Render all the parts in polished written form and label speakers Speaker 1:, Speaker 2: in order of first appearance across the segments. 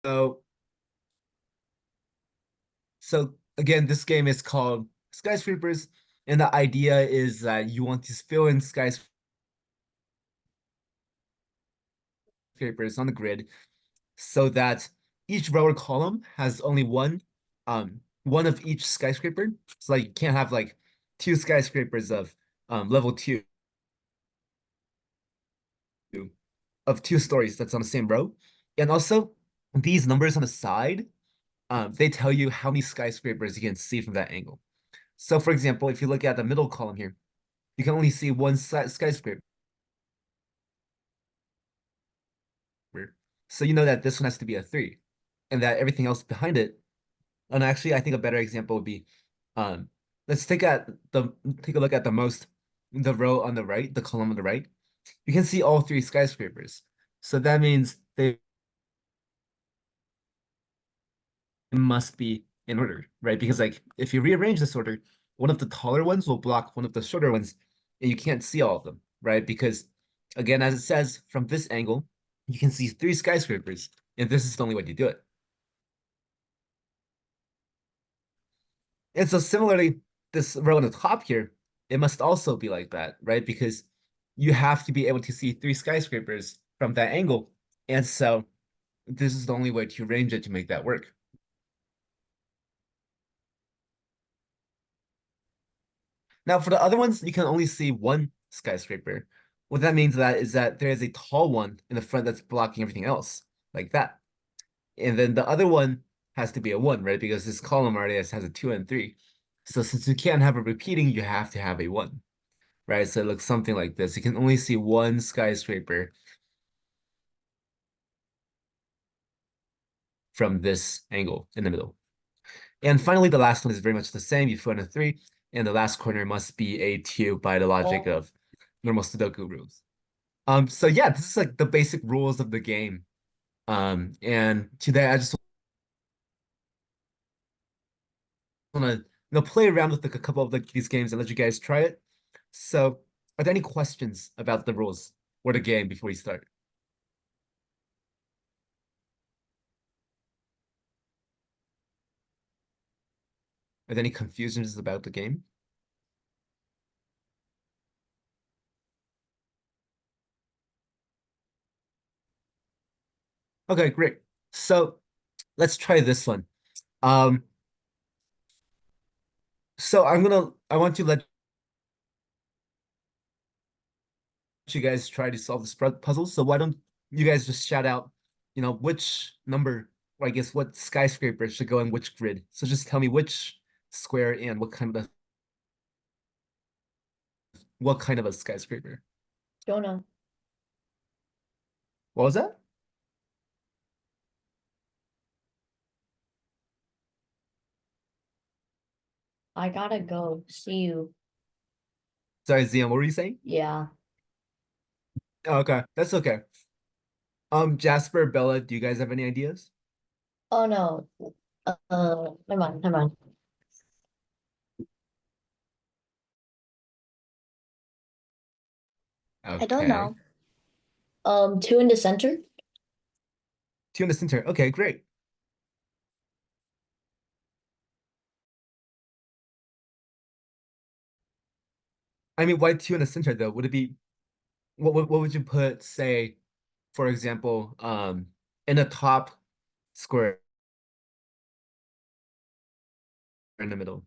Speaker 1: So, so again, this game is called Skyscrapers, and the idea is that you want to fill in skyscrapers on the grid so that each row or column has only one of each skyscraper. So like you can't have like two skyscrapers of level two of two stories that's on the same row. And also these numbers on the side, they tell you how many skyscrapers you can see from that angle. So for example, if you look at the middle column here, you can only see one skyscraper. So you know that this one has to be a three, and that everything else behind it. And actually, I think a better example would be, um, let's take a look at the row on the right, the column on the right. You can see all three skyscrapers. So that means they must be in order, right? Because like if you rearrange this order, one of the taller ones will block one of the shorter ones, and you can't see all of them, right? Because again, as it says, from this angle, you can see three skyscrapers, and this is the only way to do it. And so similarly, this row on the top here, it must also be like that, right? Because you have to be able to see three skyscrapers from that angle. And so this is the only way to arrange it to make that work. Now, for the other ones, you can only see one skyscraper. What that means that is that there is a tall one in the front that's blocking everything else, like that. And then the other one has to be a one, right? Because this column already has a two and three. So since you can't have a repeating, you have to have a one, right? So it looks something like this. You can only see one skyscraper from this angle in the middle. And finally, the last one is very much the same. You put in a three, and the last corner must be a two by the logic
Speaker 2: Oh,
Speaker 1: of normal Sudoku rules. So yeah, this is like the basic rules of the game. And today I just want to play around with like a couple of like these games and let you guys try it. So, are there any questions about the rules or the game before we start? Are there any confusions about the game? Okay, great. So let's try this one. Um, so I want to let you guys try to solve this puzzle. So why don't you guys just shout out, which number, or I guess what skyscraper should go in which grid. So just tell me which square and what kind of a skyscraper.
Speaker 2: don't know.
Speaker 1: What was that?
Speaker 2: I gotta go. See you.
Speaker 1: Sorry, Zion, what were you saying?
Speaker 2: Yeah.
Speaker 1: Oh, okay, that's okay. Jasper, Bella, do you guys have any ideas?
Speaker 2: Oh no. Never mind, never mind. I don't
Speaker 1: Okay.
Speaker 2: know. Two in the center?
Speaker 1: Two in the center. Okay, great. I mean, why two in the center though? Would it be what would you put, say, for example, in the top square in the middle,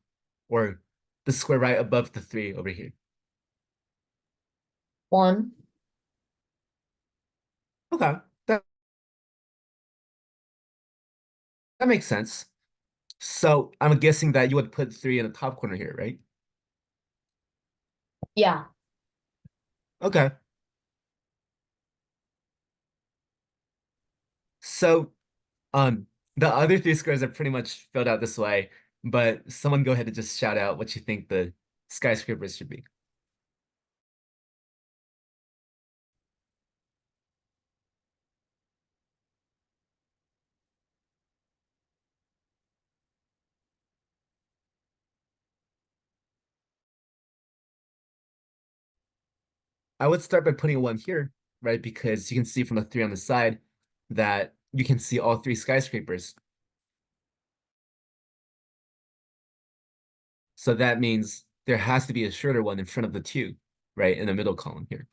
Speaker 1: or the square right above the three over here?
Speaker 2: One.
Speaker 1: Okay, that makes sense. So I'm guessing that you would put three in the top corner here, right?
Speaker 2: Yeah.
Speaker 1: Okay. So the other three squares are pretty much filled out this way, but someone go ahead and just shout out what you think the skyscrapers should be. I would start by putting one here, right? Because you can see from the three on the side that you can see all three skyscrapers. So that means there has to be a shorter one in front of the two, right, in the middle column here.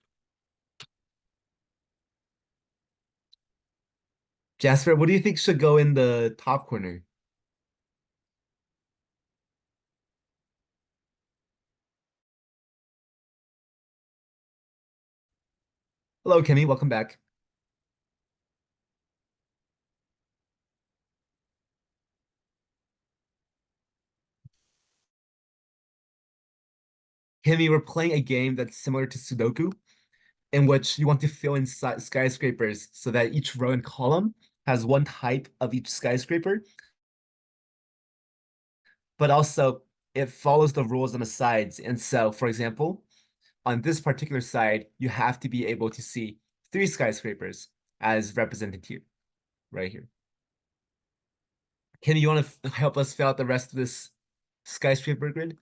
Speaker 1: Jasper, what do you think should go in the top corner? Hello, Kimmy, welcome back. Kimmy, we're playing a game that's similar to Sudoku, in which you want to fill in skyscrapers so that each row and column has one type of each skyscraper, but also it follows the rules on the sides. And so, for example, on this particular side, you have to be able to see three skyscrapers as represented here, right here. Kenny, you want to help us fill out the rest of this skyscraper grid?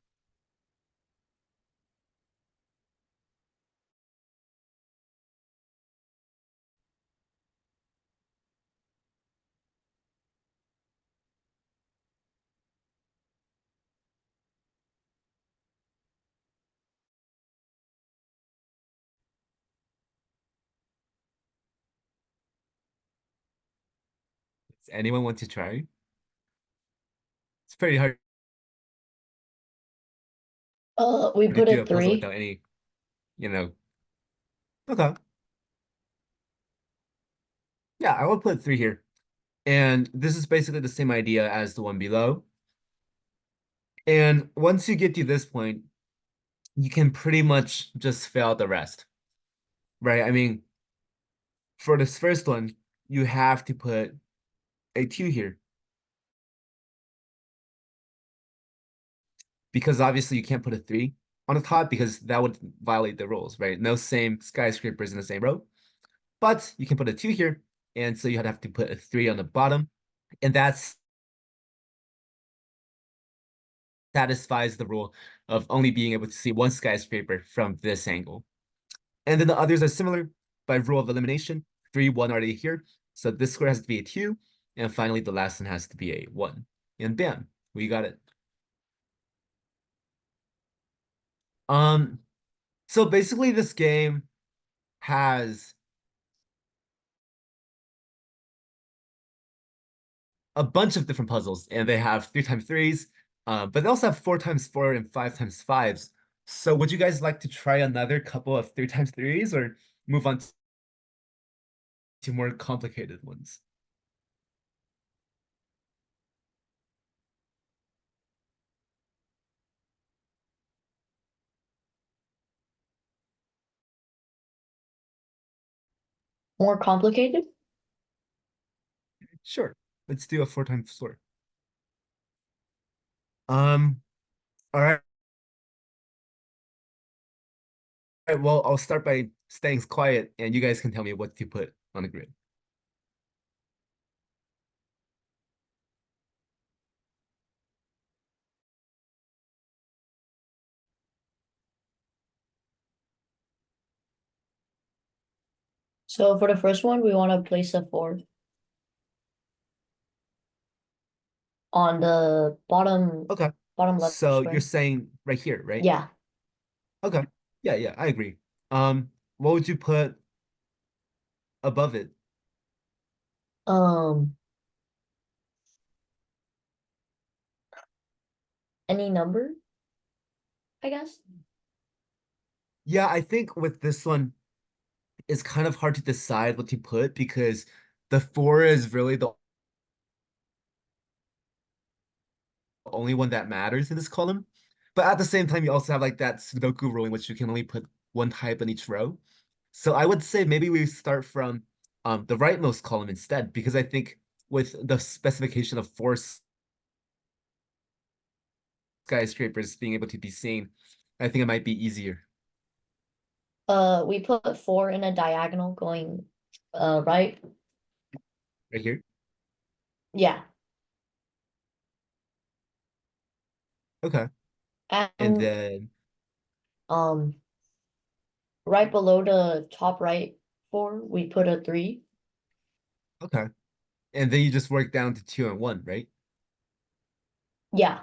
Speaker 1: Does anyone want to try? It's pretty hard
Speaker 2: We
Speaker 1: to
Speaker 2: put
Speaker 1: do
Speaker 2: a
Speaker 1: a puzzle
Speaker 2: three.
Speaker 1: without any, you know. Okay. Yeah, I will put three here. And this is basically the same idea as the one below. And once you get to this point, you can pretty much just fill out the rest, right? I mean, for this first one, you have to put a two here because obviously you can't put a three on the top because that would violate the rules, right? No same skyscrapers in the same row. But you can put a two here, and so you have to put a three on the bottom, and that satisfies the rule of only being able to see one skyscraper from this angle. And then the others are similar by rule of elimination. 3, 1 already here. So this square has to be a 2. And finally, the last one has to be a 1. And bam, we got it. Um, so basically this game has a bunch of different puzzles, and they have 3x3s, but they also have 4x4 and 5x5s. So would you guys like to try another couple of 3x3s or move on to more complicated ones?
Speaker 2: More complicated?
Speaker 1: Sure. Let's do a 4x4. Um, all right. Well, I'll start by staying quiet and you guys can tell me what to put on the grid.
Speaker 2: So for the first one, we want to place a four on the
Speaker 1: Okay.
Speaker 2: bottom left
Speaker 1: So you're
Speaker 2: square.
Speaker 1: saying right here, right?
Speaker 2: Yeah.
Speaker 1: Okay. Yeah, yeah, I agree. What would you put above it?
Speaker 2: Um, any number, I guess.
Speaker 1: Yeah, I think with this one, it's kind of hard to decide what to put because the 4 is really the only one that matters in this column. But at the same time, you also have like that Sudoku rule in which you can only put one type in each row. So I would say maybe we start from the rightmost column instead, because I think with the specification of 4 skyscrapers being able to be seen, I think it might be easier.
Speaker 2: We put four in a diagonal going right.
Speaker 1: Right here.
Speaker 2: Yeah.
Speaker 1: Okay. And
Speaker 2: And
Speaker 1: then,
Speaker 2: um right below the top right four, we put a three.
Speaker 1: okay. And then you just work down to 2 and 1, right?
Speaker 2: Yeah,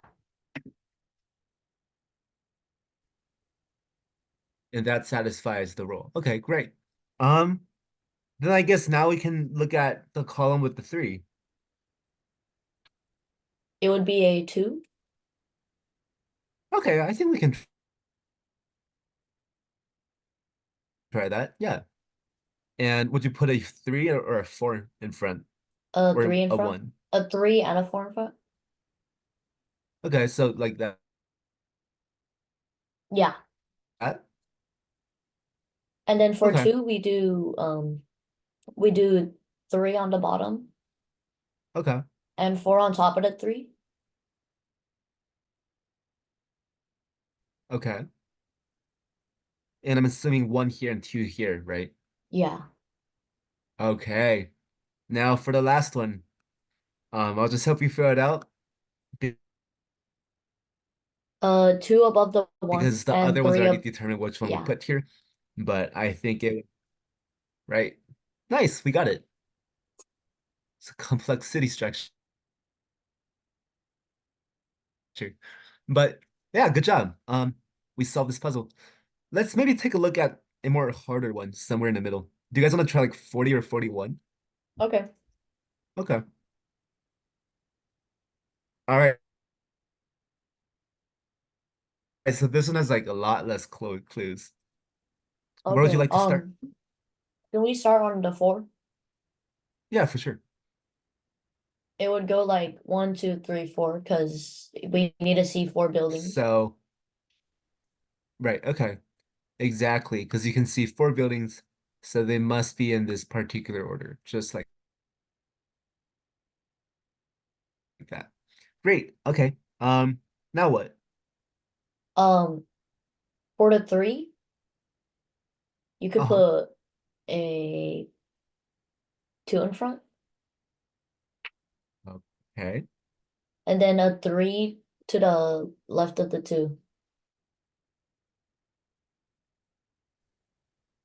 Speaker 1: And that satisfies the rule. Okay, great. Um, then I guess now we can look at the column with the three.
Speaker 2: it would be a two.
Speaker 1: Okay, I think we can try that. Yeah. And would you put a three or a four in front
Speaker 2: A
Speaker 1: or
Speaker 2: three in
Speaker 1: a
Speaker 2: front,
Speaker 1: one?
Speaker 2: a three and a four in front.
Speaker 1: Okay, so like that.
Speaker 2: Yeah. And then for
Speaker 1: Okay,
Speaker 2: two, we do three on the bottom
Speaker 1: okay,
Speaker 2: and four on top of the three.
Speaker 1: okay. And I'm assuming one here and two here, right?
Speaker 2: Yeah.
Speaker 1: Okay. Now for the last one, I'll just help you figure it out
Speaker 2: Two above the one
Speaker 1: because the
Speaker 2: and
Speaker 1: other ones
Speaker 2: three
Speaker 1: already
Speaker 2: up.
Speaker 1: determined which one we
Speaker 2: Yeah.
Speaker 1: put here. But I think it, right? Nice, we got it. It's a complex city structure. But yeah, good job. We solved this puzzle. Let's maybe take a look at a more harder one somewhere in the middle. Do you guys want to try like 40 or 41?
Speaker 2: Okay.
Speaker 1: Okay. All right. So this one has like a lot less clues. Where would you
Speaker 2: Okay.
Speaker 1: like to start?
Speaker 2: Can we start on the four?
Speaker 1: Yeah, for sure.
Speaker 2: It would go like one, two, three, four, because we need to see four buildings.
Speaker 1: So, right, okay. Exactly, because you can see four buildings, so they must be in this particular order, just like that. Great. Okay. Now what?
Speaker 2: Um, for the three, you could
Speaker 1: Uh-huh.
Speaker 2: put a two in front,
Speaker 1: Okay.
Speaker 2: and then a three to the left of the two.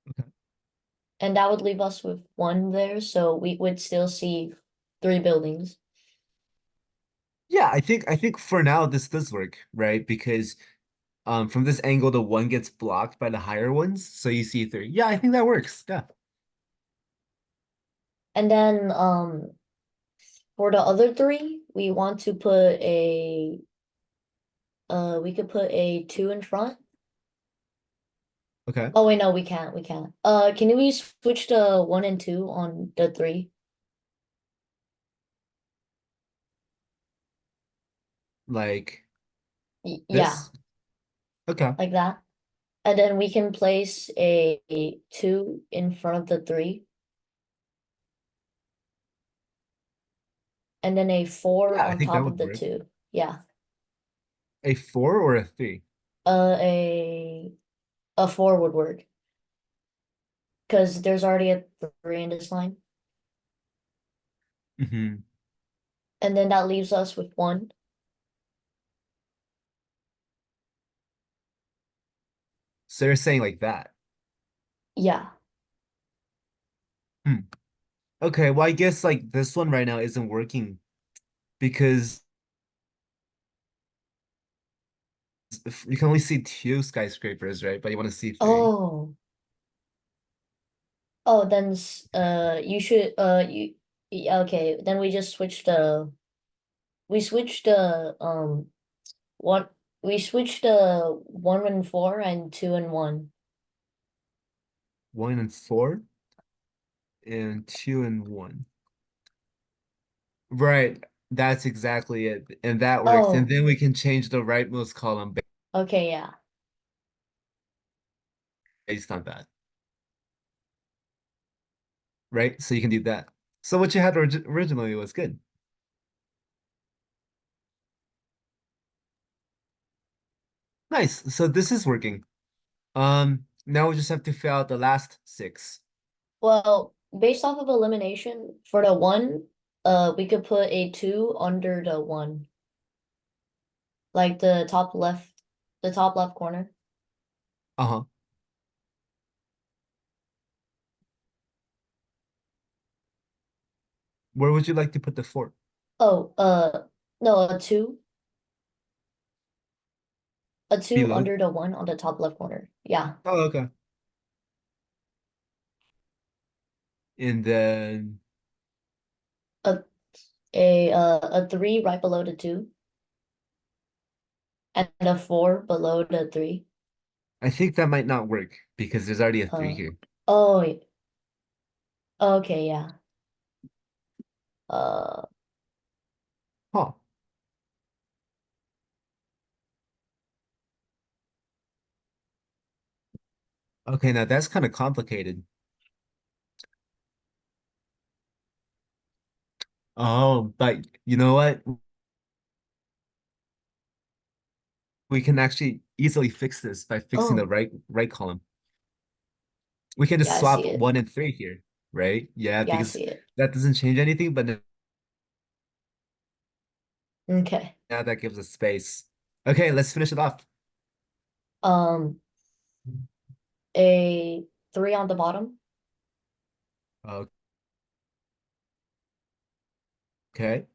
Speaker 1: Okay.
Speaker 2: And that would leave us with one there, so we would still see three buildings.
Speaker 1: Yeah, I think for now this does work, right? Because from this angle the one gets blocked by the higher ones, so you see three. Yeah, I think that works. Yeah.
Speaker 2: And then for the other three, we want to put a we could put a two in front.
Speaker 1: Okay.
Speaker 2: Oh wait, no, we can't. We can't. Can we switch the one and two on the three?
Speaker 1: Like
Speaker 2: Yeah,
Speaker 1: this. Okay.
Speaker 2: like that. And then we can place a two in front of the three, and then a four
Speaker 1: Yeah, I
Speaker 2: on
Speaker 1: think that
Speaker 2: top of
Speaker 1: would
Speaker 2: the
Speaker 1: work.
Speaker 2: two. Yeah.
Speaker 1: A four or a three?
Speaker 2: Uh, a a four would work because there's already a three in this line,
Speaker 1: Hmm.
Speaker 2: and then that leaves us with one.
Speaker 1: So you're saying like that.
Speaker 2: Yeah.
Speaker 1: Hmm. Okay, well, I guess like this one right now isn't working because you can only see two skyscrapers, right? But you want to see three.
Speaker 2: Oh. Oh, then you should you yeah, okay, then we just switch the we switch the what we switch the one and four and two and one.
Speaker 1: 1 and 4 and 2 and 1. Right. That's exactly it. And that works. And
Speaker 2: Oh,
Speaker 1: then we can change the rightmost column
Speaker 2: okay, yeah.
Speaker 1: based on that. Right? So you can do that. So what you had originally was good. Nice. So this is working. Now we just have to fill out the last six.
Speaker 2: Well, based off of elimination, for the one, we could put a two under the one, like the top left corner.
Speaker 1: Uh-huh. Where would you like to put the four?
Speaker 2: Oh, no, a two
Speaker 1: Below?
Speaker 2: under the one on the top left corner. Yeah.
Speaker 1: Oh, okay. And then
Speaker 2: A a three right below the two, and a four below the three.
Speaker 1: I think that might not work because there's already a three
Speaker 2: Uh,
Speaker 1: here.
Speaker 2: oh, okay, yeah. Uh,
Speaker 1: Huh. Okay, now that's kind of complicated. Oh, but you know what? We can actually easily fix this by fixing the
Speaker 2: oh,
Speaker 1: right column. We can
Speaker 2: yeah,
Speaker 1: just
Speaker 2: I see
Speaker 1: swap
Speaker 2: it.
Speaker 1: one and three here, right? Yeah,
Speaker 2: Yeah, I
Speaker 1: because
Speaker 2: see it.
Speaker 1: that doesn't change anything, but
Speaker 2: Okay.
Speaker 1: now that gives us space. Okay, let's finish it off.
Speaker 2: Um, a three on the bottom.
Speaker 1: Okay,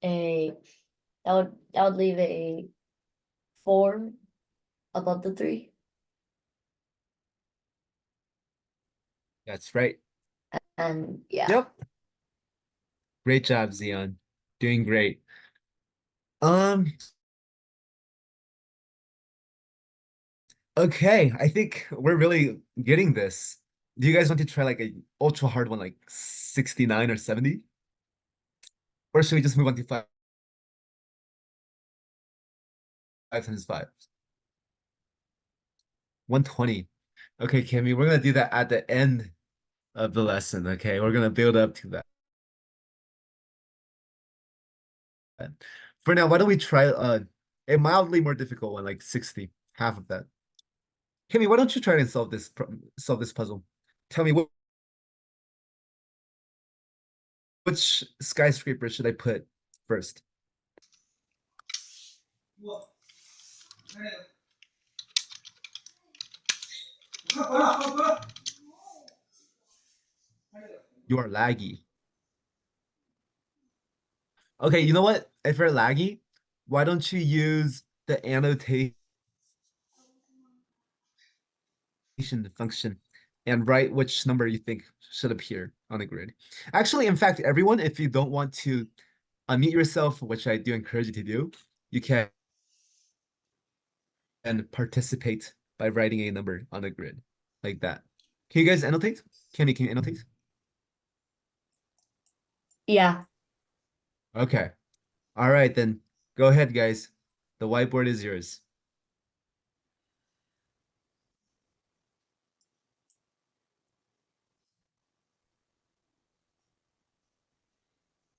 Speaker 2: A that would leave a four above the three.
Speaker 1: that's right.
Speaker 2: And yeah.
Speaker 1: Yep. Great job, Xeon. Doing great. Um, okay, I think we're really getting this. Do you guys want to try like a ultra hard one, like 69 or 70? Or should we just move on to five times five? 120. Okay, Kimmy, we're gonna do that at the end of the lesson. Okay, we're gonna build up to that. For now, why don't we try a mildly more difficult one, like 60, half of that. Kimmy, why don't you try and solve this puzzle? Tell me which skyscraper should I put first? You are laggy. Okay, you know what? If you're laggy, why don't you use the annotation function and write which number you think should appear on the grid. Actually, in fact, everyone, if you don't want to unmute yourself, which I do encourage you to do, you can participate by writing a number on the grid like that. Can you guys annotate? Can you annotate?
Speaker 2: Yeah.
Speaker 1: Okay. All right, then go ahead, guys. The whiteboard is yours.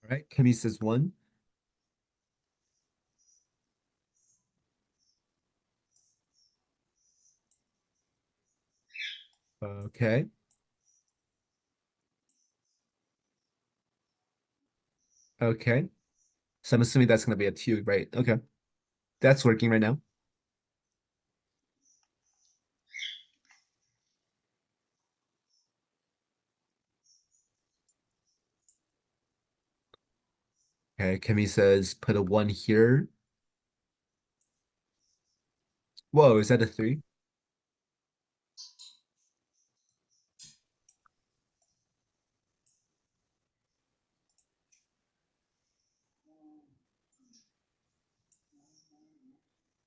Speaker 1: All right. Kimmy says one. Okay. Okay. So I'm assuming that's going to be a two, right? Okay. That's working right now. Okay. Kimmy says put a one here. Whoa, is that a three?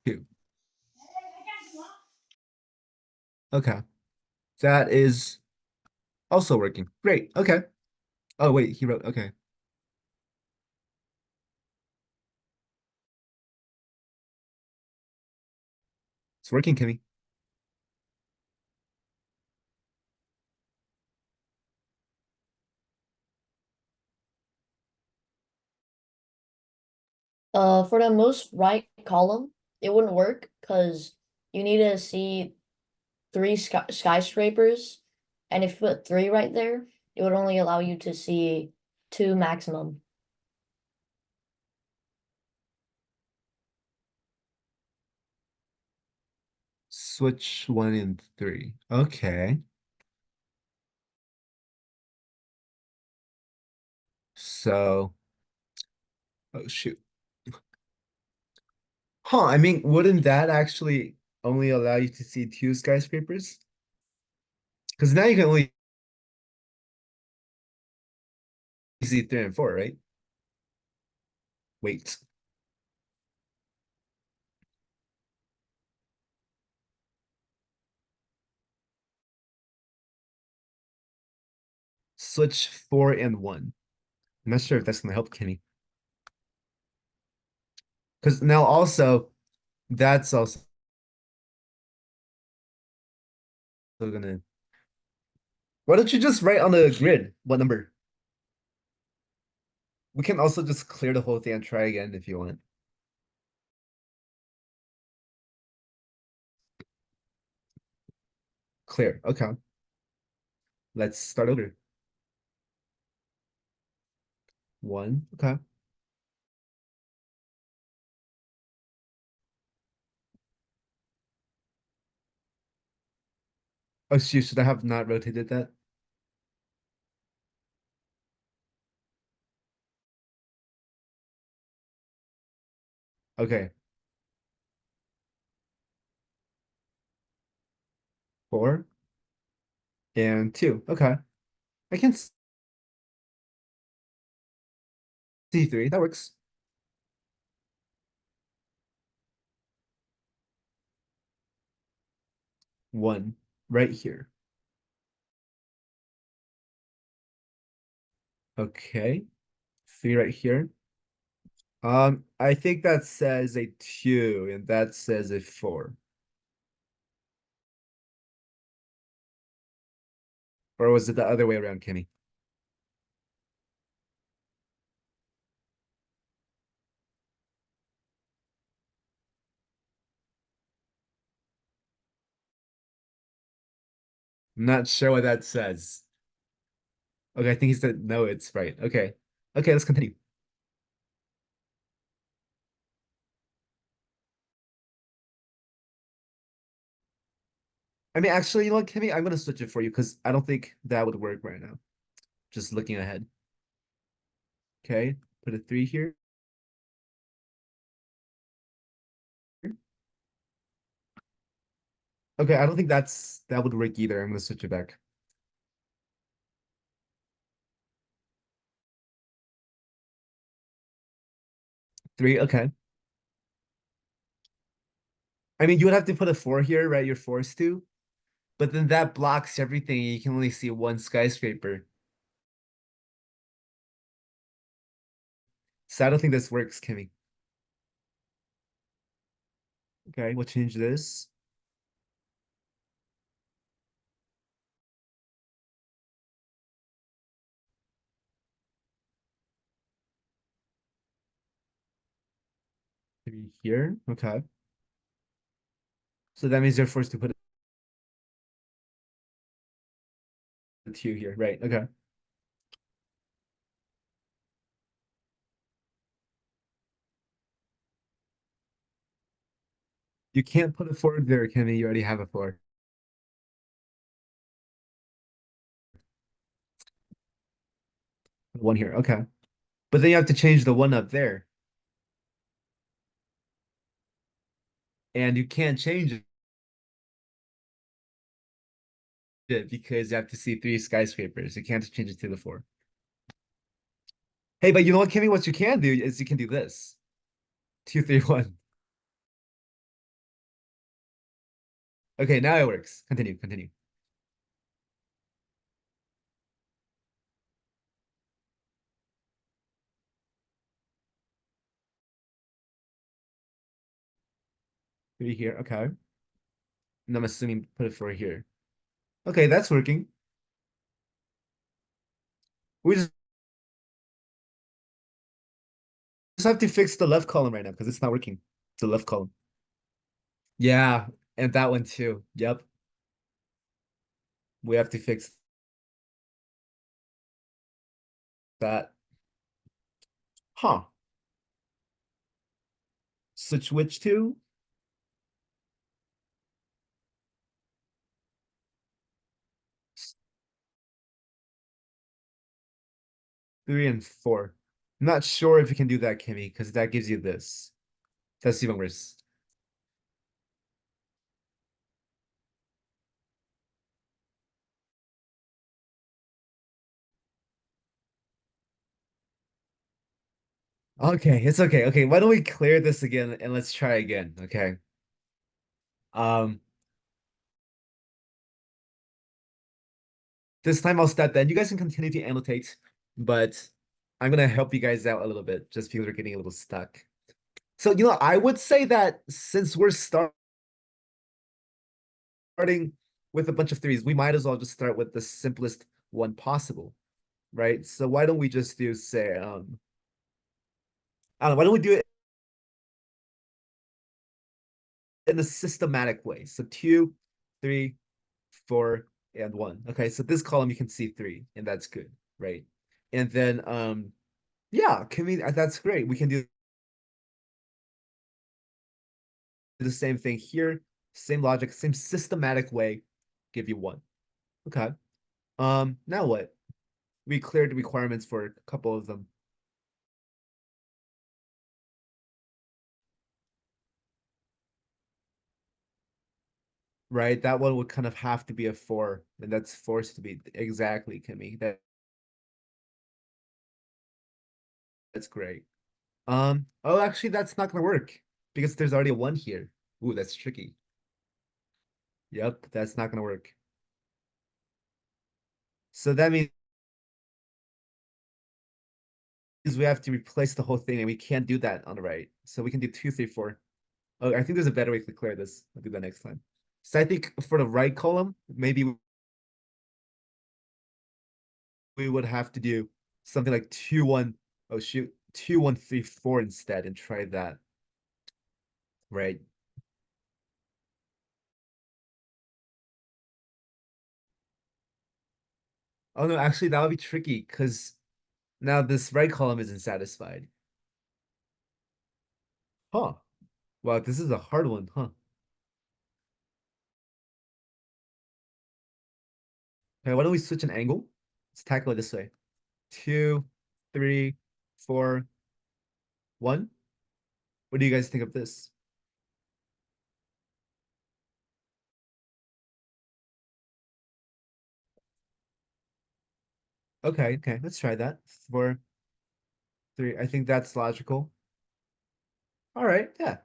Speaker 1: Two. Okay. That is also working. Great. Okay. Oh, wait, he wrote, okay. It's working, Kimmy.
Speaker 2: For the most right column, it wouldn't work because you need to see three skyscrapers, and if you put three right there, it would only allow you to see two maximum.
Speaker 1: Switch one and three. Okay. So, oh shoot. Huh, I mean, wouldn't that actually only allow you to see two skyscrapers? Because now you can only see three and four, right? Wait. Switch four and one. I'm not sure if that's gonna help Kenny. Because now also that's also gonna. Why don't you just write on the grid what number? We can also just clear the whole thing and try again if you want. Clear. Okay. Let's start over. One. Okay. Oh shoot, should I have not rotated that? Okay. Four and two. Okay. I can see three. That works. One right here. Okay. Three right here. I think that says a two and that says a four. Or was it the other way around, Kenny? I'm not sure what that says. Okay, I think he said no, it's right. Okay. Okay, let's continue. I mean, actually, you know what, Kenny? I'm gonna switch it for you because I don't think that would work right now. Just looking ahead. Okay, put a three here. Okay, I don't think that would work either. I'm gonna switch it back. Three, okay. I mean, you would have to put a four here, right? You're forced to, but then that blocks everything. You can only see one skyscraper. So I don't think this works, Kimmy. Okay, we'll change this. Three here. Okay. So that means you're forced to put a two here. Right. Okay. You can't put a four there, Kimmy. You already have a four. One here. Okay. But then you have to change the one up there. And you can't change it because you have to see three skyscrapers. You can't change it to the four. Hey, but you know what, Kimmy? What you can do is you can do this. Two, three, one. Okay, now it works. Continue, continue. Three here. Okay. And I'm assuming put it four here. Okay, that's working. We just have to fix the left column right now because it's not working. The left column. Yeah, and that one too. Yep. We have to fix that. Huh. Switch which two? 3, and 4. I'm not sure if you can do that, Kimmy, because that gives you this. That's even worse. Okay, it's okay. Okay, why don't we clear this again and let's try again, okay? Um, this time I'll step in. You guys can continue to annotate, but I'm gonna help you guys out a little bit just because we're getting a little stuck. So, I would say that since we're starting with a bunch of threes, we might as well just start with the simplest one possible, right? So why don't we just do, say, I don't know, why don't we do it in a systematic way? So 2, 3, 4, and 1. Okay, so this column you can see 3, and that's good, right? And then yeah, that's great. We can do the same thing here, same logic, same systematic way, give you 1. Okay. Now what? We cleared the requirements for a couple of them. Right? That one would kind of have to be a 4, and that's forced to be exactly, Kimmy. That's great. Oh, actually, that's not gonna work because there's already a 1 here. Ooh, that's tricky. Yep, that's not gonna work. So that means we have to replace the whole thing, and we can't do that on the right. So we can do 2, 3, 4. Oh, I think there's a better way to clear this. I'll do that next time. So I think for the right column, maybe we would have to do something like 2, 1. Oh shoot, 2, 1, 3, 4 instead, and try that. Right. Oh no, actually that would be tricky because now this right column isn't satisfied. Huh. Wow, this is a hard one, huh? Okay, why don't we switch an angle? Let's tackle it this way. 2, 3, 4, 1. What do you guys think of this? Okay, okay, let's try that. 4, 3. I think that's logical. All right, yeah.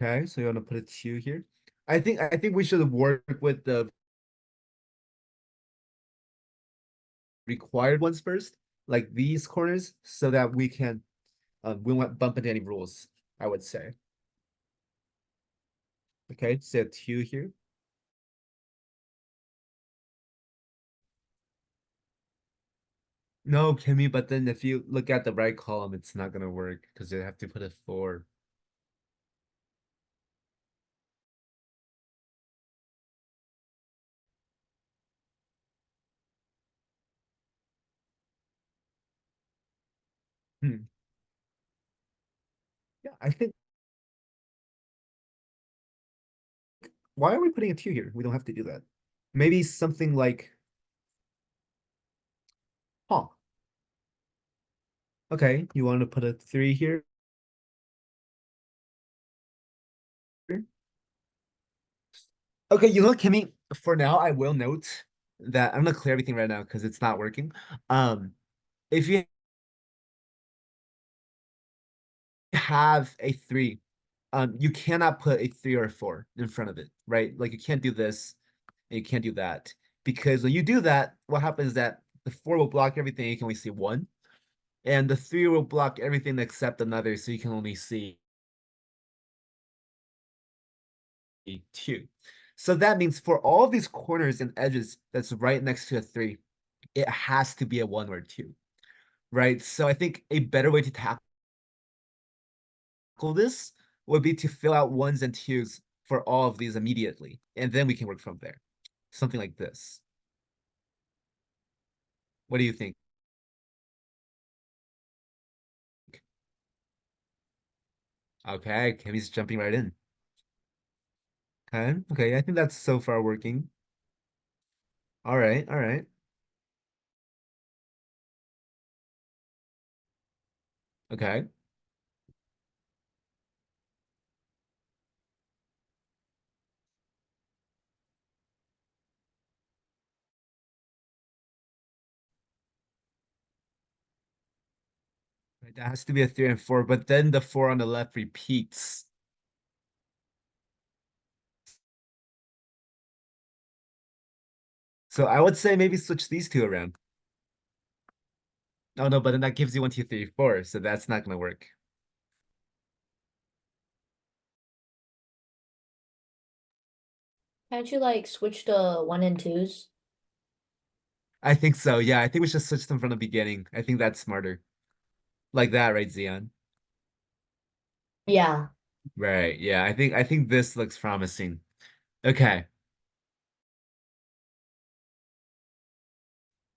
Speaker 1: Okay, so you want to put a 2 here. I think we should work with the required ones first, like these corners, so that we won't bump into any rules, I would say. Okay, so a 2 here. No, Kimmy, but then if you look at the right column, it's not gonna work because you have to put a 4. Hmm. Yeah, I think why are we putting a 2 here? We don't have to do that. Maybe something like, huh. Okay, you want to put a 3 here? Okay, you know what, Kimmy? For now, I will note that I'm gonna clear everything right now because it's not working. If you have a 3, you cannot put a 3 or a 4 in front of it, right? Like you can't do this and you can't do that. Because when you do that, what happens is that the 4 will block everything, you can only see 1, and the 3 will block everything except another, so you can only see 2. So that means for all of these corners and edges that's right next to a 3, it has to be a 1 or a 2, right? So I think a better way to tackle this would be to fill out 1s and 2s for all of these immediately, and then we can work from there. Something like this. What do you think? Okay, Kimmy's jumping right in. Okay, okay, I think that's so far working. All right, all right. Okay. Right, that has to be a three and four, but then the four on the left repeats. So I would say maybe switch these two around. Oh no, but then that gives you one, two, three, four, so that's not gonna work.
Speaker 2: Can't you like switch the one and twos?
Speaker 1: I think so, yeah. I think we should switch them from the beginning. I think that's smarter. Like that, right, Zion?
Speaker 2: Yeah.
Speaker 1: Right, yeah. I think this looks promising. Okay.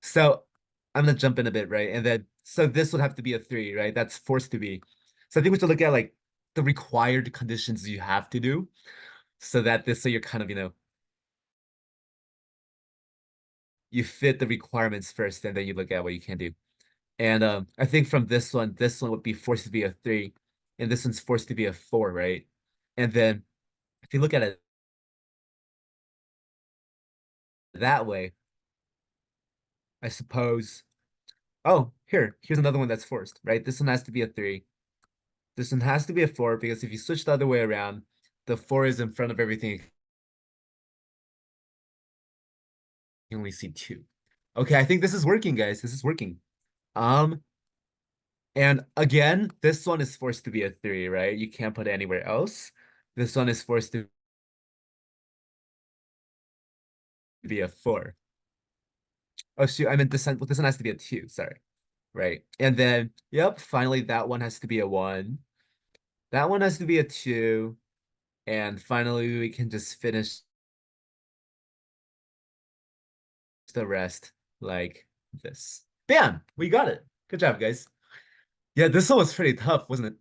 Speaker 1: So I'm gonna jump in a bit, right? And then so this would have to be a three, right? That's forced to be. So I think we should look at like the required conditions you have to do so that this so you're kind of, you fit the requirements first and then you look at what you can do. And I think from this one would be forced to be a three, and this one's forced to be a four, right? And then if you look at it that way, I suppose, oh, here's another one that's forced, right? This one has to be a three. This one has to be a four because if you switch the other way around, the four is in front of everything. You only see two. Okay, I think this is working, guys. This is working. Um, and again, this one is forced to be a three, right? You can't put it anywhere else. This one is forced to be a four. Oh shoot, I meant this one has to be a two, sorry. Right. And then, yep, finally that one has to be a one. That one has to be a two. And finally we can just finish the rest like this. Bam! We got it. Good job, guys. Yeah, this one was pretty tough, wasn't it?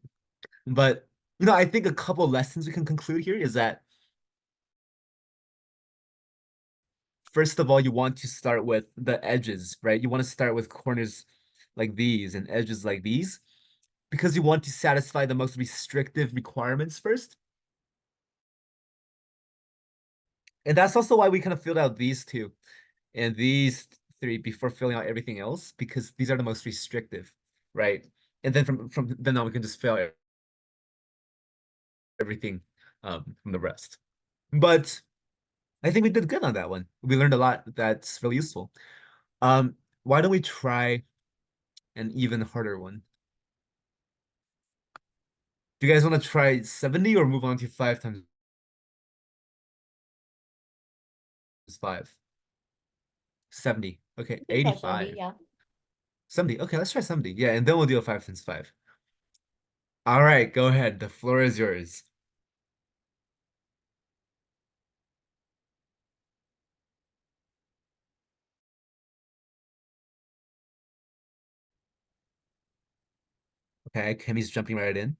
Speaker 1: But I think a couple lessons we can conclude here is that first of all, you want to start with the edges, right? You want to start with corners like these and edges like these because you want to satisfy the most restrictive requirements first. And that's also why we kind of filled out these two and these three before filling out everything else, because these are the most restrictive, right? And then from then on, we can just fill out everything from the rest. But I think we did good on that one. We learned a lot that's really useful. Um, why don't we try an even harder one? Do you guys want to try 70 or move on to 5 times 5? 70. Okay,
Speaker 2: You can try 70,
Speaker 1: 85.
Speaker 2: yeah.
Speaker 1: 70. Okay, let's try 70. Yeah, and then we'll do a 5 times 5. All right, go ahead. The floor is yours. Okay, Kimmy's jumping right in.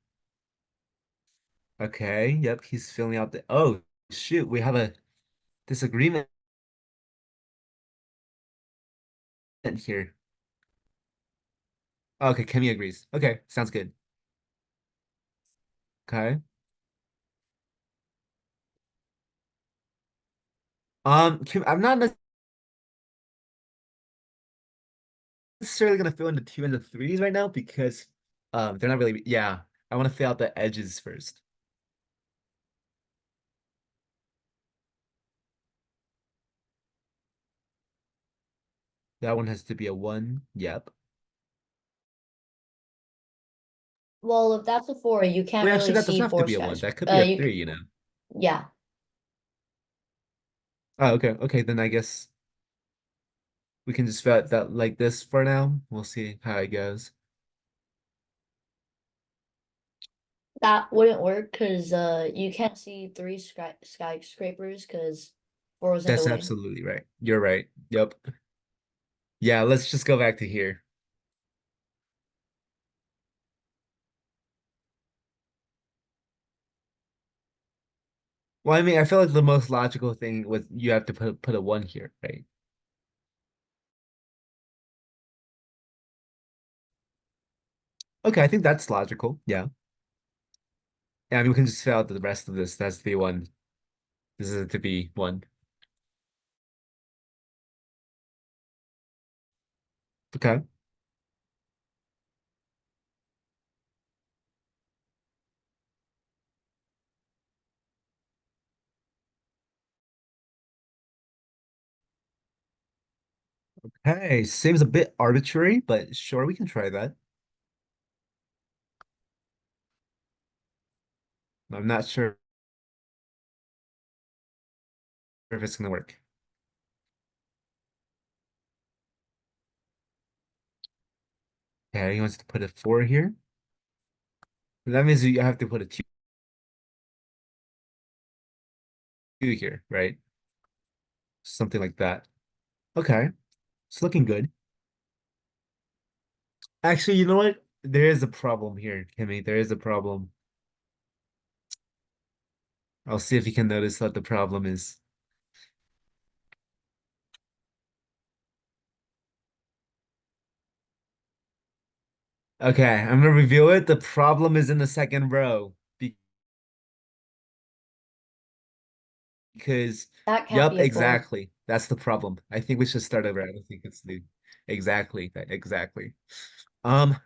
Speaker 1: Okay, yep, he's filling out the. Oh, shoot, we have a disagreement here. Okay, Kimmy agrees. Okay, sounds good. Okay. I'm not necessarily gonna fill in the two and the threes right now because they're not really. Yeah, I want to fill out the edges first. That one has to be a one. Yep.
Speaker 2: Well, if that's a four, you can't
Speaker 1: Wait, actually,
Speaker 2: really
Speaker 1: that doesn't
Speaker 2: see
Speaker 1: have to
Speaker 2: four
Speaker 1: be a one.
Speaker 2: skies.
Speaker 1: That could be a
Speaker 2: You
Speaker 1: three.
Speaker 2: yeah.
Speaker 1: Oh, okay. Okay, then I guess we can just fill out that like this for now. We'll see how it goes.
Speaker 2: That wouldn't work because you can't see three skyscrapers because four was in the
Speaker 1: That's
Speaker 2: way.
Speaker 1: absolutely right. You're right. Yep. Yeah, let's just go back to here. Well, I mean, I feel like the most logical thing was you have to put a one here, right? Okay, I think that's logical. Yeah. Yeah, I mean, we can just fill out the rest of this. That's to be one. This is to be one. Okay. Hey, seems a bit arbitrary, but sure, we can try that. I'm not sure if it's gonna work. Okay, he wants to put a four here. That means you have to put a two here, right? Something like that. Okay, it's looking good. Actually, you know what? There is a problem here, Kimmy. There is a problem. I'll see if you can notice what the problem is. Okay, I'm gonna reveal it. The problem is in the second row because,
Speaker 2: That can't
Speaker 1: yup,
Speaker 2: be a four.
Speaker 1: exactly. That's the problem. I think we should start over. I don't think it's the exactly. Um,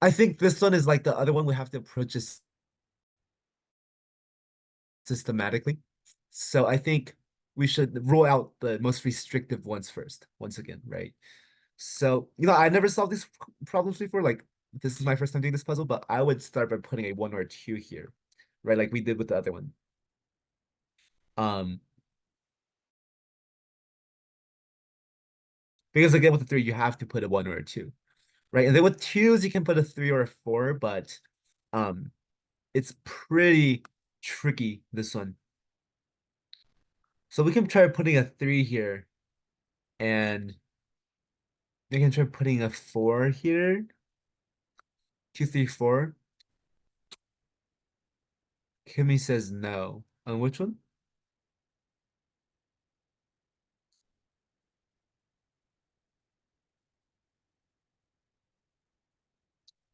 Speaker 1: I think this one is like the other one we have to approach this systematically. So I think we should rule out the most restrictive ones first, once again, right? So, I never solved these problems before. Like, this is my first time doing this puzzle, but I would start by putting a one or a two here, right? Like we did with the other one. Um, because again, with the three, you have to put a one or a two, right? And then with twos, you can put a three or a four, but um, it's pretty tricky, this one. So we can try putting a three here, and we can try putting a four here. Two, three, four. Kimmy says no. On which one?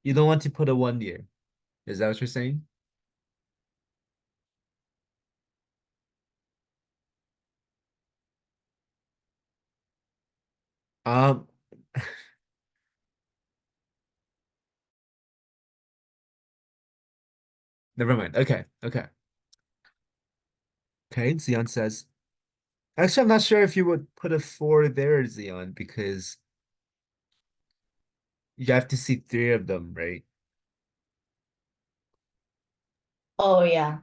Speaker 1: You don't want to put a one here. Is that what you're saying? Um, Never mind. Okay, okay. Okay, Xeon says. Actually, I'm not sure if you would put a four there, Xeon, because you have to see three of them, right?
Speaker 2: Oh yeah.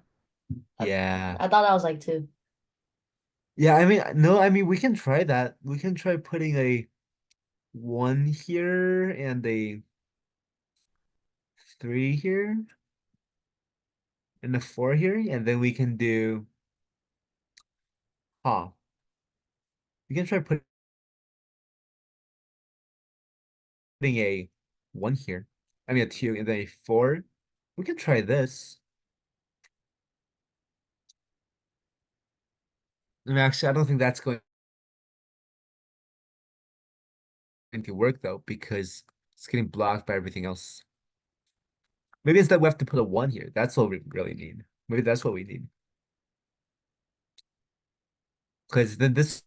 Speaker 2: I,
Speaker 1: Yeah.
Speaker 2: I thought that was like two.
Speaker 1: Yeah, I mean, no, I mean, we can try that. We can try putting a one here and a three here and a four here, and then we can do, huh? We can try putting a one here. I mean, a two and then a four. We can try this. I mean, actually, I don't think that's going to work though, because it's getting blocked by everything else. Maybe instead we have to put a one here. That's what we really need. Maybe that's what we need. Because then this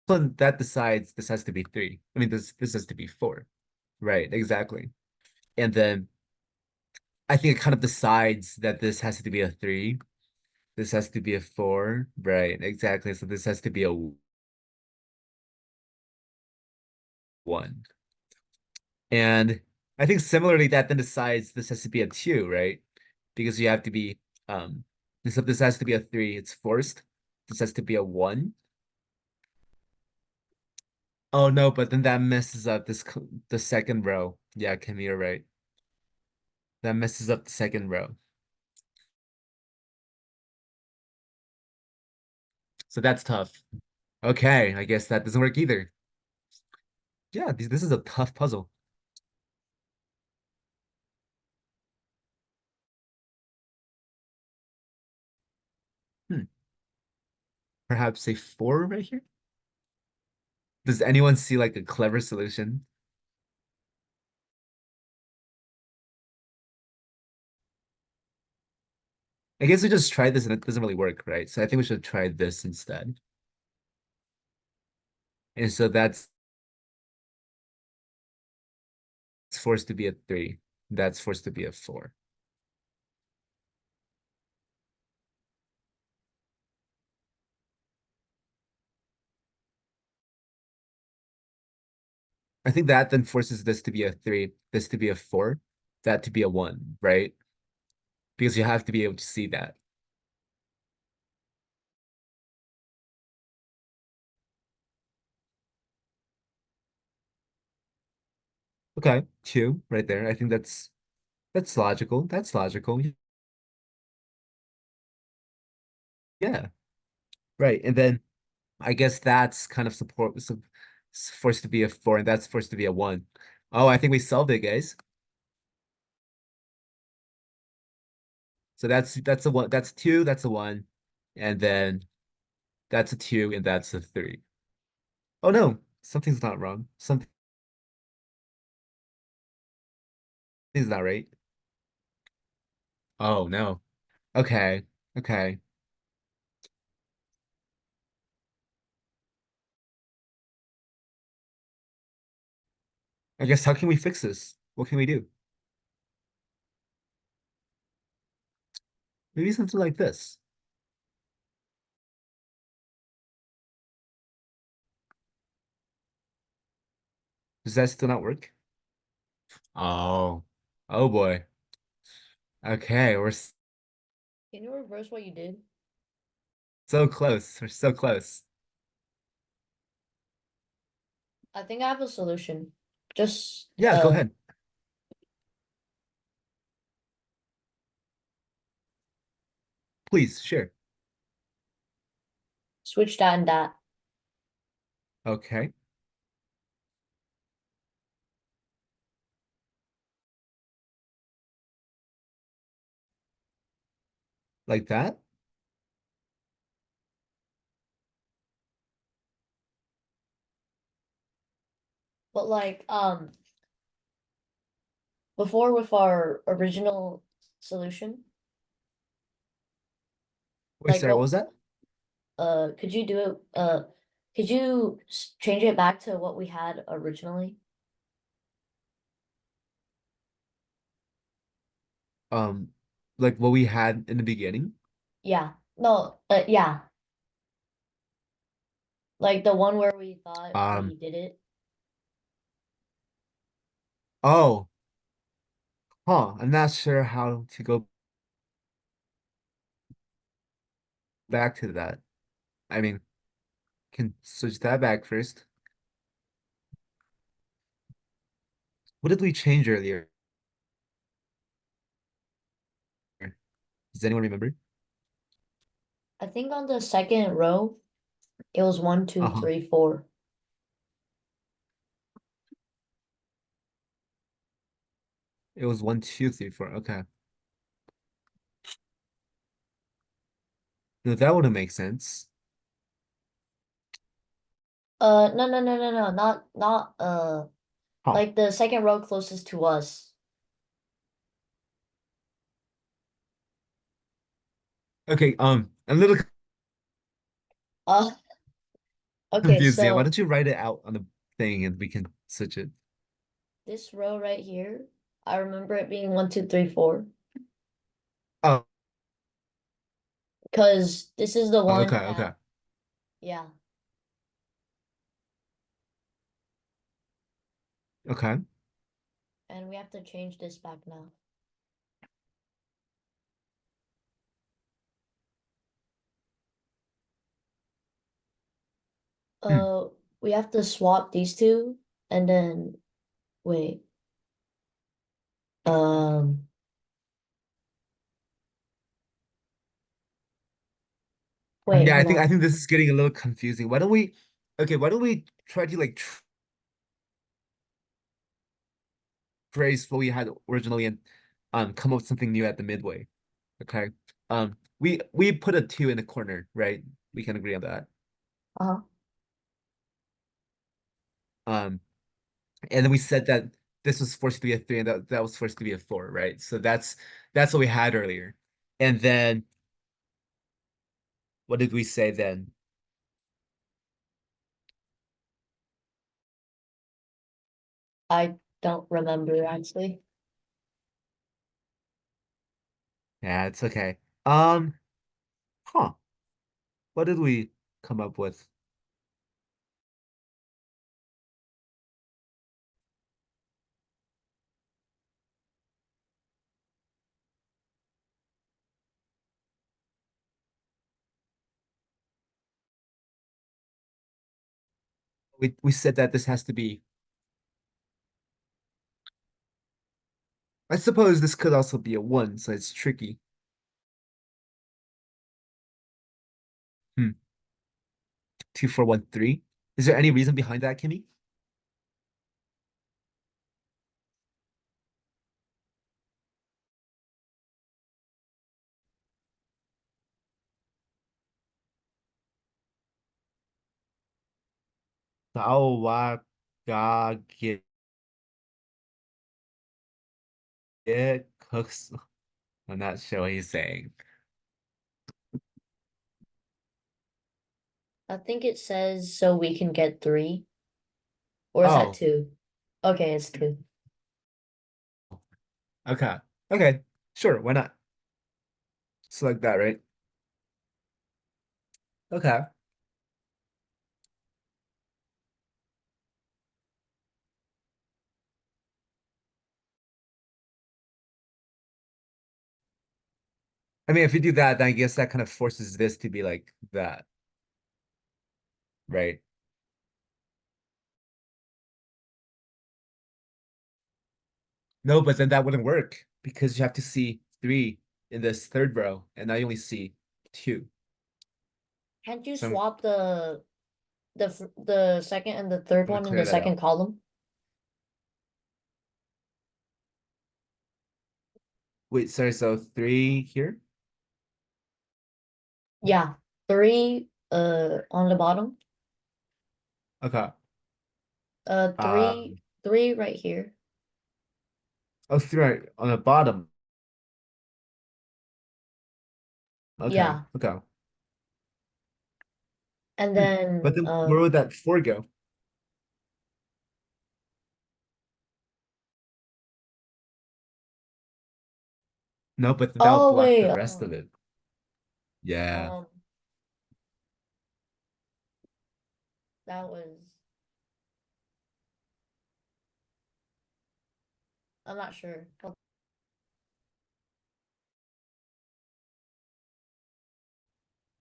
Speaker 1: one that decides this has to be three. I mean, this has to be four. Right, exactly. And then I think it kind of decides that this has to be a three. This has to be a four. Right, exactly. So this has to be a one. And I think similarly that then decides this has to be a two, right? Because you have to be this has to be a three, it's forced. This has to be a one. Oh no, but then that messes up the second row. Yeah, Kim, you're right. That messes up the second row. So that's tough. Okay, I guess that doesn't work either. Yeah, this is a tough puzzle. perhaps a 4 right here? Does anyone see like a clever solution? I guess we just tried this and it doesn't really work, right? So I think we should try this instead. And so that's forced to be a 3. That's forced to be a 4. I think that then forces this to be a 3, this to be a 4, that to be a 1, right? Because you have to be able to see that. Okay, 2 right there. I think that's logical. That's logical. Yeah, right. And then I guess that's kind of forced to be a 4, and that's forced to be a 1. Oh, I think we solved it, guys. So that's a 1, that's 2, that's a 1, and then that's a 2, and that's a 3. Oh no, something's not wrong. Something's not right. Oh no. Okay. Okay. I guess how can we fix this? What can we do? Maybe something like this. Does that still not work? Oh. Oh boy. Okay,
Speaker 2: Can you reverse what you did?
Speaker 1: so close. We're so close.
Speaker 2: I think I have a solution. Just
Speaker 1: Yeah, go ahead. Please, share.
Speaker 2: switch that and that.
Speaker 1: Okay. Like that?
Speaker 2: But like before with our original solution,
Speaker 1: Wait,
Speaker 2: like
Speaker 1: sorry, what
Speaker 2: what
Speaker 1: was that?
Speaker 2: could you do it could you change it back to what we had originally?
Speaker 1: Um, like what we had in the beginning?
Speaker 2: Yeah. No, yeah. Like the one where we thought we
Speaker 1: Um,
Speaker 2: did it.
Speaker 1: oh, huh. I'm not sure how to go back to that. I mean, can switch that back first. What did we change earlier? Does anyone remember?
Speaker 2: I think on the second row, it was one, two,
Speaker 1: Uh-huh.
Speaker 2: three, four.
Speaker 1: It was 1, 2, 3, 4. Okay. No, that wouldn't make sense.
Speaker 2: No, no, no, no, no, not,
Speaker 1: Huh.
Speaker 2: like the second row closest to us.
Speaker 1: Okay, I'm a little
Speaker 2: Uh, okay,
Speaker 1: confused here. Why
Speaker 2: so
Speaker 1: don't you write it out on the thing and we can switch it?
Speaker 2: this row right here, I remember it being one, two, three, four.
Speaker 1: Oh,
Speaker 2: Because this is the
Speaker 1: okay,
Speaker 2: one
Speaker 1: okay,
Speaker 2: that, yeah.
Speaker 1: okay.
Speaker 2: And we have to change this back now.
Speaker 1: Hmm.
Speaker 2: Uh, we have to swap these two and then wait. Um, wait,
Speaker 1: Yeah, I
Speaker 2: hold
Speaker 1: think I
Speaker 2: on.
Speaker 1: think this is getting a little confusing. Why don't we, okay, why don't we try to like trace what we had originally and come up with something new at the midway. Okay. We put a 2 in the corner, right? We can agree on that.
Speaker 2: Uh-huh.
Speaker 1: Um, and then we said that this was forced to be a three and that was forced to be a four, right? So that's what we had earlier. And then what did we say then?
Speaker 2: I don't remember actually.
Speaker 1: Yeah, it's okay. Um, huh. What did we come up with? We said that this has to be. I suppose this could also be a one, so it's tricky. Hmm. 2413. Is there any reason behind that, Kimmy? Sawakage cooks. I'm not sure what he's saying.
Speaker 2: I think it says so we can get three. Or is that
Speaker 1: Oh,
Speaker 2: two? Okay, it's two.
Speaker 1: okay. Okay. Sure, why not? Select that, right? Okay. I mean, if you do that, then I guess that kind of forces this to be like that, right? No, but then that wouldn't work because you have to see three in this third row, and I only see two.
Speaker 2: Can't you
Speaker 1: So I'm
Speaker 2: swap the second and the third
Speaker 1: gonna
Speaker 2: one in
Speaker 1: clear
Speaker 2: the
Speaker 1: that
Speaker 2: second
Speaker 1: out.
Speaker 2: column?
Speaker 1: Wait, sorry, so three here?
Speaker 2: Yeah, three on the bottom.
Speaker 1: Okay.
Speaker 2: Three
Speaker 1: Um,
Speaker 2: three right here.
Speaker 1: oh, three right on the bottom. Okay,
Speaker 2: Yeah,
Speaker 1: okay.
Speaker 2: and
Speaker 1: Hmm. But
Speaker 2: then
Speaker 1: then where would that four go? No, but that would
Speaker 2: oh
Speaker 1: block
Speaker 2: wait,
Speaker 1: the rest of it. Yeah.
Speaker 2: um that was I'm not sure.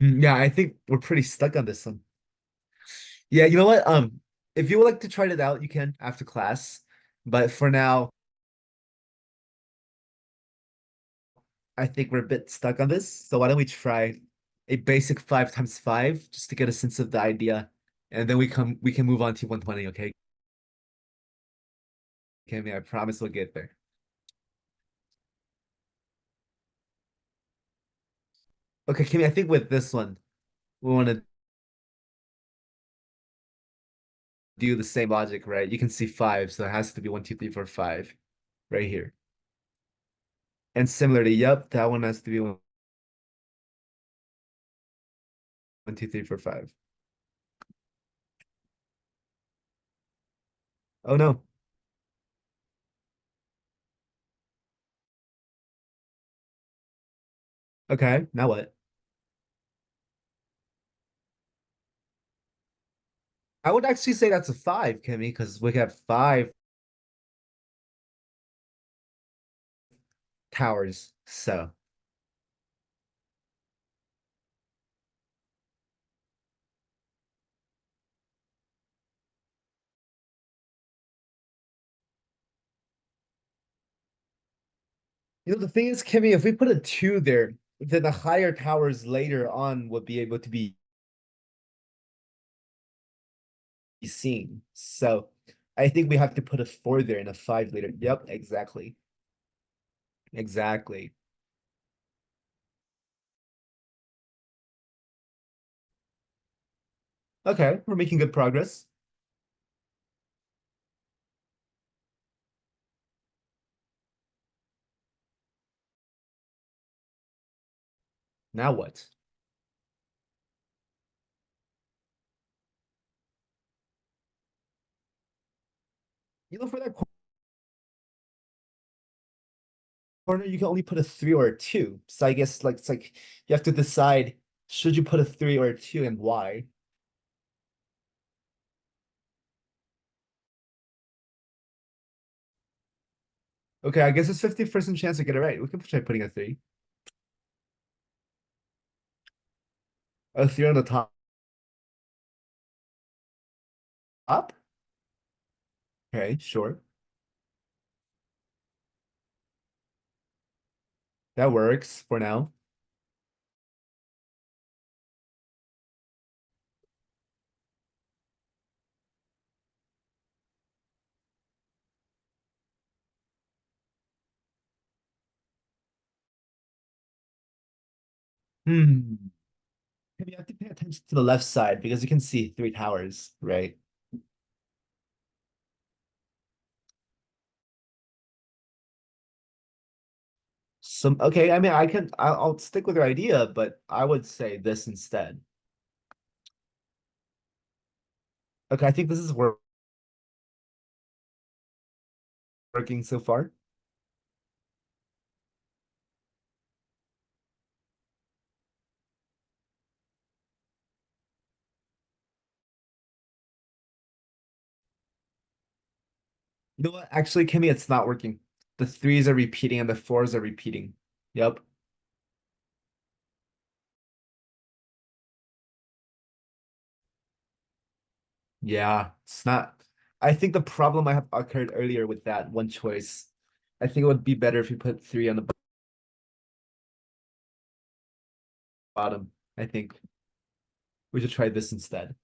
Speaker 1: Yeah, I think we're pretty stuck on this one. Yeah, you know what? If you would like to try it out, you can after class. But for now, I think we're a bit stuck on this. So why don't we try a basic 5 times 5 just to get a sense of the idea. And then we can move on to 120, okay? Kimmy, I promise we'll get there. Okay, Kimmy, I think with this one, we want to do the same logic, right? You can see five, so it has to be 1, 2, 3, 4, 5 right here. And similarly, yep, that one has to be 1, 2, 3, 4, 5. Oh no. Okay, now what? I would actually say that's a five, Kimmy, because we have five towers. So the thing is, Kimmy, if we put a two there, then the higher towers later on would be able to be seen. So I think we have to put a four there and a five later. Yep, exactly. Exactly. Okay, we're making good progress. Now what? For that corner, you can only put a three or a two. So I guess like it's like you have to decide should you put a three or a two and why. Okay, I guess it's 50% chance to get it right. We can try putting a three. A three on the top. Okay, sure. That works for now. Hmm. You have to pay attention to the left side because you can see three towers, right? Some okay, I mean I'll stick with your idea, but I would say this instead. Okay, I think this is working so far. You know what? Actually, Kimmy, it's not working. The threes are repeating and the fours are repeating. Yep. Yeah, it's not. I think the problem I have occurred earlier with that one choice. I think it would be better if you put three on the bottom. I think we should try this instead.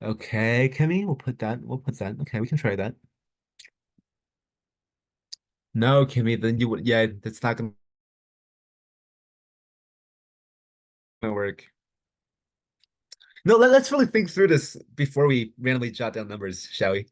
Speaker 1: Okay, Kimmy, we'll put that. We'll put that. Okay, we can try that. No, Kimmy, then you would. Yeah, that's not gonna work. No, let's really think through this before we randomly jot down numbers, shall we?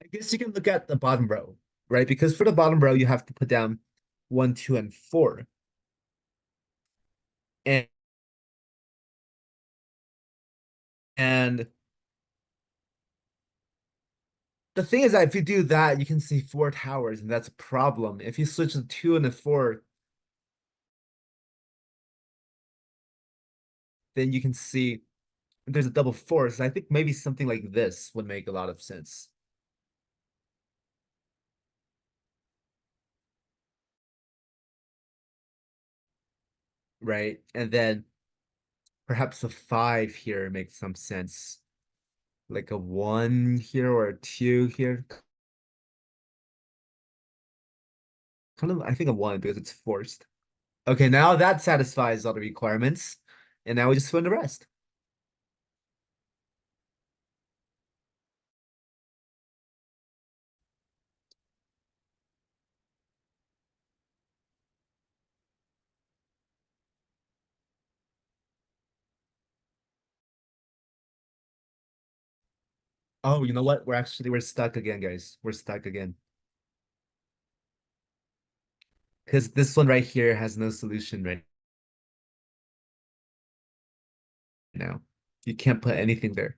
Speaker 1: I guess you can look at the bottom row, right? Because for the bottom row, you have to put down one, two, and four. And and the thing is that if you do that, you can see four towers, and that's a problem. If you switch the two and the four, then you can see there's a double four. So I think maybe something like this would make a lot of sense, right? And then perhaps a five here makes some sense, like a one here or a two here. Kind of, I think a one because it's forced. Okay, now that satisfies all the requirements, and now we just fill in the rest. Oh, you know what? We're stuck again, guys. We're stuck again. Because this one right here has no solution right now. You can't put anything there.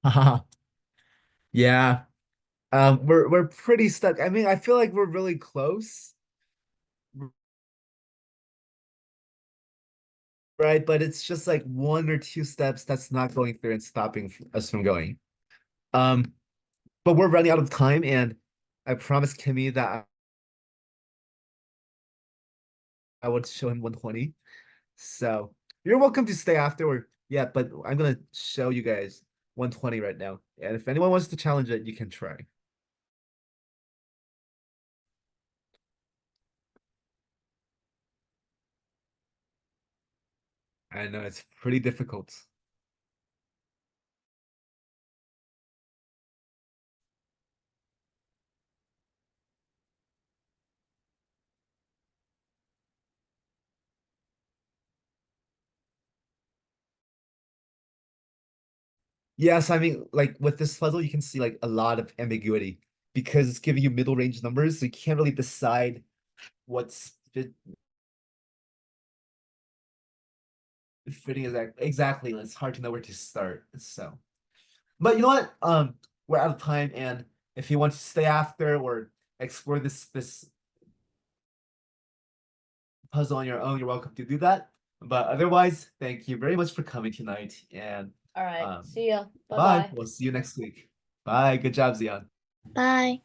Speaker 1: Haha. Yeah. We're pretty stuck. I mean, I feel like we're really close, right? But it's just like one or two steps that's not going through and stopping us from going. Um, but we're running out of time, and I promised Kimmy that I would show him 120. So you're welcome to stay after, or yeah, but I'm gonna show you guys 120 right now. And if anyone wants to challenge it, you can try. I know it's pretty difficult. Yes, I mean, like with this puzzle, you can see like a lot of ambiguity because it's giving you middle range numbers, so you can't really decide what's fitting exactly. It's hard to know where to start. So, but you know what? We're out of time, and if you want to stay after or explore this puzzle on your own, you're welcome to do that. But otherwise, thank you very much for coming tonight, and
Speaker 2: All right.
Speaker 1: um,
Speaker 2: See ya. Bye
Speaker 1: bye.
Speaker 2: bye.
Speaker 1: We'll see you next week. Bye. Good job, Zion.
Speaker 3: Bye.